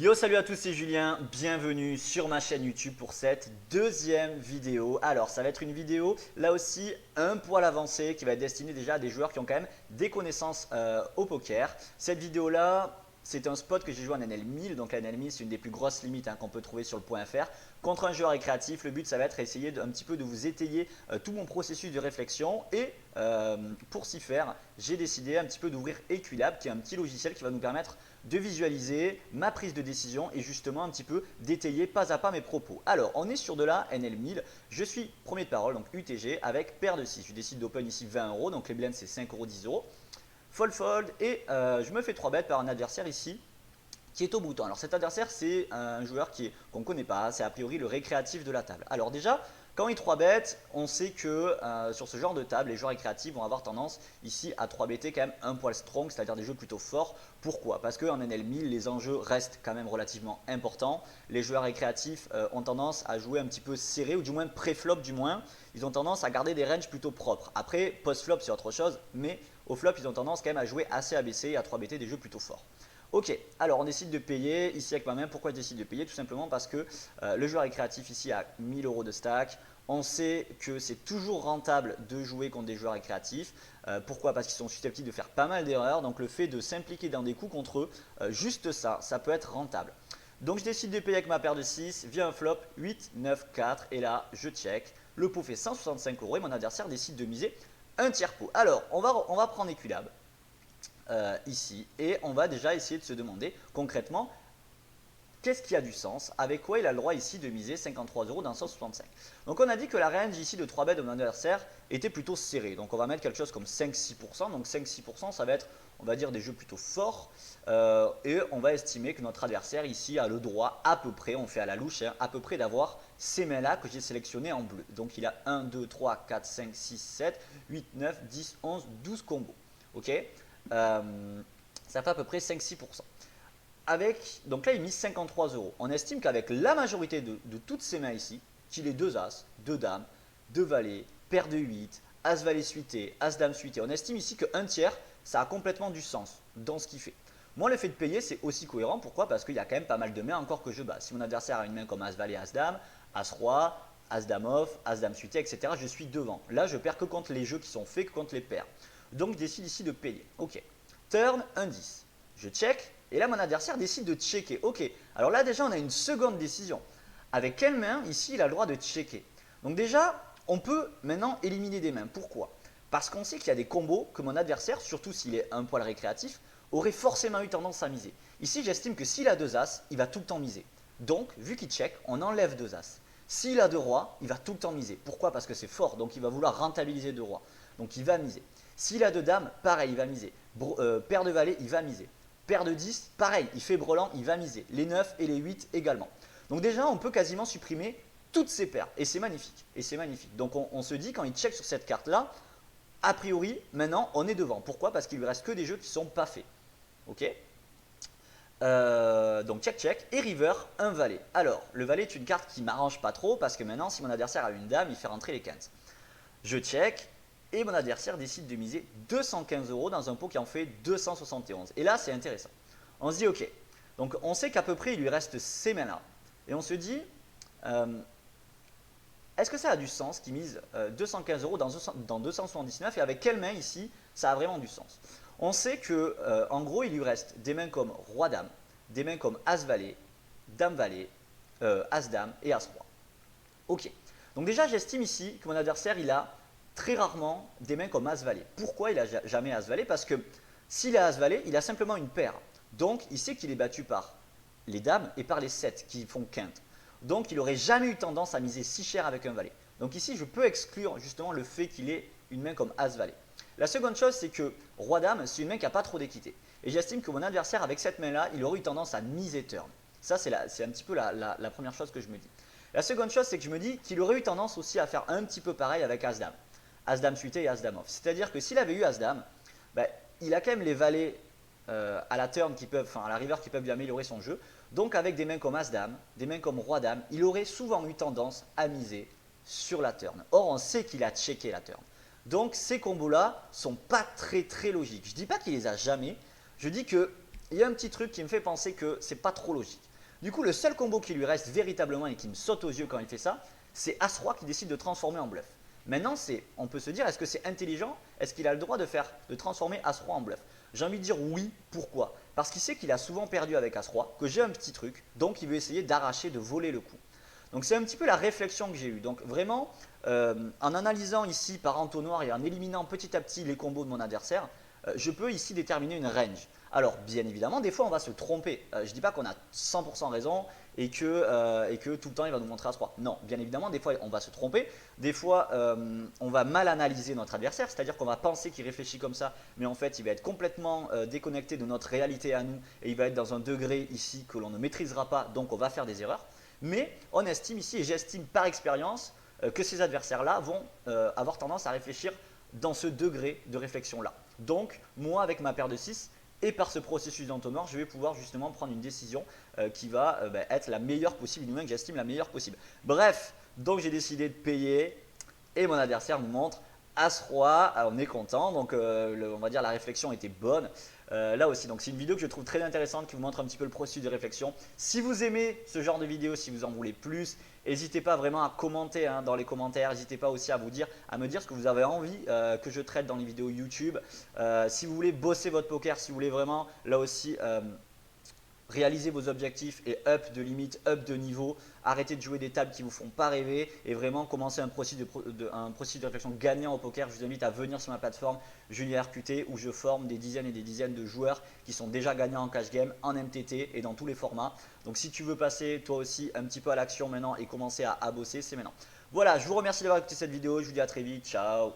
Yo, salut à tous, c'est Julien, bienvenue sur ma chaîne YouTube pour cette deuxième vidéo. Alors ça va être une vidéo là aussi un poil avancée qui va être destinée déjà à des joueurs qui ont quand même des connaissances au poker. Cette vidéo là, c'est un spot que j'ai joué en NL1000, donc la NL1000 c'est une des plus grosses limites qu'on peut trouver sur le .fr. Contre un joueur récréatif, le but ça va être essayer un petit peu de vous étayer tout mon processus de réflexion et pour s'y faire, j'ai décidé un petit peu d'ouvrir Equilab qui est un petit logiciel qui va nous permettre de visualiser ma prise de décision et justement un petit peu d'étayer pas à pas mes propos. Alors, on est sur de la NL1000, je suis premier de parole, donc UTG avec paire de 6. Je décide d'open ici 20 €, donc les blends c'est 5 €, 10 €. Fold et je me fais 3 bêtes par un adversaire ici qui est au bouton. Alors cet adversaire c'est un joueur qu'on ne connaît pas, c'est a priori le récréatif de la table. Alors déjà, quand il 3 bet, on sait que sur ce genre de table, les joueurs récréatifs vont avoir tendance ici à 3 better quand même un poil strong, c'est-à-dire des jeux plutôt forts. Pourquoi? Parce qu'en NL1000, les enjeux restent quand même relativement importants. Les joueurs récréatifs ont tendance à jouer un petit peu serré, ou du moins pré-flop du moins. Ils ont tendance à garder des ranges plutôt propres. Après, post-flop c'est autre chose, mais au flop ils ont tendance quand même à jouer assez abaissé et à 3 better des jeux plutôt forts. Ok, alors on décide de payer ici avec ma main. Pourquoi je décide de payer? Tout simplement parce que le joueur récréatif ici a 1000 € de stack. On sait que c'est toujours rentable de jouer contre des joueurs récréatifs. Pourquoi? Parce qu'ils sont susceptibles de faire pas mal d'erreurs. Donc le fait de s'impliquer dans des coups contre eux, juste ça, ça peut être rentable. Donc je décide de payer avec ma paire de 6, vient un flop 8, 9, 4 et là je check. Le pot fait 165 € et mon adversaire décide de miser un tiers pot. Alors on va prendre Equilab. Ici et on va déjà essayer de se demander concrètement qu'est-ce qui a du sens, avec quoi il a le droit ici de miser 53 € dans 165. Donc on a dit que la range ici de 3 bêtes de mon adversaire était plutôt serrée, donc on va mettre quelque chose comme 5-6%, donc 5-6% ça va être on va dire des jeux plutôt forts et on va estimer que notre adversaire ici a le droit à peu près, on fait à la louche, à peu près d'avoir ces mains là que j'ai sélectionnées en bleu. Donc il a 1, 2, 3, 4, 5, 6, 7, 8, 9, 10, 11, 12 combos. Ok, ça fait à peu près 5-6%. Donc là il mise 53 €. On estime qu'avec la majorité de toutes ces mains ici, qu'il ait 2 As, 2 Dames, 2 Valets, paire de 8, As Valet suité, As Dame suité, on estime ici qu'un tiers ça a complètement du sens dans ce qu'il fait. Moi le fait de payer c'est aussi cohérent, pourquoi? Parce qu'il y a quand même pas mal de mains encore que je bats. Si mon adversaire a une main comme As Valet, As Dame, As Roi, As Dame off, As Dame suité, etc. je suis devant. Là je perds que contre les jeux qui sont faits, que contre les paires. Donc je décide ici de payer. Ok. Turn 1-10. Je check. Et là, mon adversaire décide de checker. Ok. Alors là, déjà, on a une seconde décision. Avec quelle main, ici, il a le droit de checker? Donc déjà, on peut maintenant éliminer des mains. Pourquoi? Parce qu'on sait qu'il y a des combos que mon adversaire, surtout s'il est un poil récréatif, aurait forcément eu tendance à miser. Ici, j'estime que s'il a 2 As, il va tout le temps miser. Donc, vu qu'il check, on enlève 2 As. S'il a 2 Rois, il va tout le temps miser. Pourquoi? Parce que c'est fort, donc il va vouloir rentabiliser 2 Rois. Donc il va miser. S'il a 2 Dames, pareil, il va miser. Paire de Valets, il va miser. Paire de 10, pareil, il fait brelan, il va miser. Les 9 et les 8 également. Donc déjà, on peut quasiment supprimer toutes ces paires. Et c'est magnifique. Et c'est magnifique. Donc on se dit, quand il check sur cette carte-là, a priori, maintenant, on est devant. Pourquoi? Parce qu'il ne lui reste que des jeux qui ne sont pas faits. Ok, donc check et river un valet. Alors le valet est une carte qui m'arrange pas trop parce que maintenant si mon adversaire a une dame il fait rentrer les 15. Je check et mon adversaire décide de miser 215 € dans un pot qui en fait 271. Et là c'est intéressant. On se dit ok, donc on sait qu'à peu près il lui reste ces mains là. Et on se dit est-ce que ça a du sens qu'il mise 215 € dans 279 et avec quelle main ici ça a vraiment du sens? On sait que en gros il lui reste des mains comme Roi Dame, des mains comme As Valet, Dame Valet, As Dame et As Roi. Ok, donc déjà j'estime ici que mon adversaire il a très rarement des mains comme As Valet. Pourquoi il n'a jamais As Valet? Parce que s'il a As Valet, il a simplement une paire. Donc il sait qu'il est battu par les Dames et par les 7 qui font quinte. Donc il n'aurait jamais eu tendance à miser si cher avec un valet. Donc ici je peux exclure justement le fait qu'il ait une main comme As Valet. La seconde chose c'est que Roi Dame c'est une main qui n'a pas trop d'équité. Et j'estime que mon adversaire avec cette main là il aurait eu tendance à miser turn. Ça c'est un petit peu la première chose que je me dis. La seconde chose c'est que je me dis qu'il aurait eu tendance aussi à faire un petit peu pareil avec As Dame. As Dame suité et As Dame off. C'est-à-dire que s'il avait eu As Dame, ben, il a quand même les valets à la turn à la river qui peuvent lui améliorer son jeu. Donc avec des mains comme As Dame, des mains comme Roi Dame, il aurait souvent eu tendance à miser sur la turn. Or on sait qu'il a checké la turn. Donc ces combos là sont pas très logiques. Je dis pas qu'il les a jamais, je dis qu'il y a un petit truc qui me fait penser que c'est pas trop logique. Du coup, le seul combo qui lui reste véritablement et qui me saute aux yeux quand il fait ça, c'est As-Roi qui décide de transformer en bluff. Maintenant, on peut se dire, est-ce que c'est intelligent? Est-ce qu'il a le droit de transformer As-Roi en bluff? J'ai envie de dire oui. Pourquoi? Parce qu'il sait qu'il a souvent perdu avec As-Roi, que j'ai un petit truc, donc il veut essayer d'arracher, de voler le coup. Donc c'est un petit peu la réflexion que j'ai eue. Donc vraiment, en analysant ici par entonnoir et en éliminant petit à petit les combos de mon adversaire, je peux ici déterminer une range. Alors bien évidemment, des fois on va se tromper. Je ne dis pas qu'on a 100% raison et que tout le temps il va nous montrer As-Roi. Non, bien évidemment, des fois on va se tromper. Des fois on va mal analyser notre adversaire, c'est-à-dire qu'on va penser qu'il réfléchit comme ça, mais en fait il va être complètement déconnecté de notre réalité à nous et il va être dans un degré ici que l'on ne maîtrisera pas, donc on va faire des erreurs. Mais on estime ici, et j'estime par expérience, que ces adversaires-là vont avoir tendance à réfléchir dans ce degré de réflexion-là. Donc, moi, avec ma paire de 6 et par ce processus d'entonnoir, je vais pouvoir justement prendre une décision qui va être la meilleure possible, du moins que j'estime la meilleure possible. Bref, donc j'ai décidé de payer et mon adversaire me montre As-Roi, on est content, donc on va dire la réflexion était bonne. Là aussi, donc c'est une vidéo que je trouve très intéressante qui vous montre un petit peu le processus de réflexion. Si vous aimez ce genre de vidéo, si vous en voulez plus, n'hésitez pas vraiment à commenter dans les commentaires, n'hésitez pas aussi à me dire ce que vous avez envie que je traite dans les vidéos YouTube. Si vous voulez bosser votre poker, si vous voulez vraiment là aussi réaliser vos objectifs et up de limite, up de niveau, arrêtez de jouer des tables qui ne vous font pas rêver et vraiment commencer un processus de réflexion gagnant au poker. Je vous invite à venir sur ma plateforme Julien RQT où je forme des dizaines et des dizaines de joueurs qui sont déjà gagnants en cash game, en MTT et dans tous les formats. Donc si tu veux passer toi aussi un petit peu à l'action maintenant et commencer à bosser, c'est maintenant. Voilà, je vous remercie d'avoir écouté cette vidéo, je vous dis à très vite, ciao.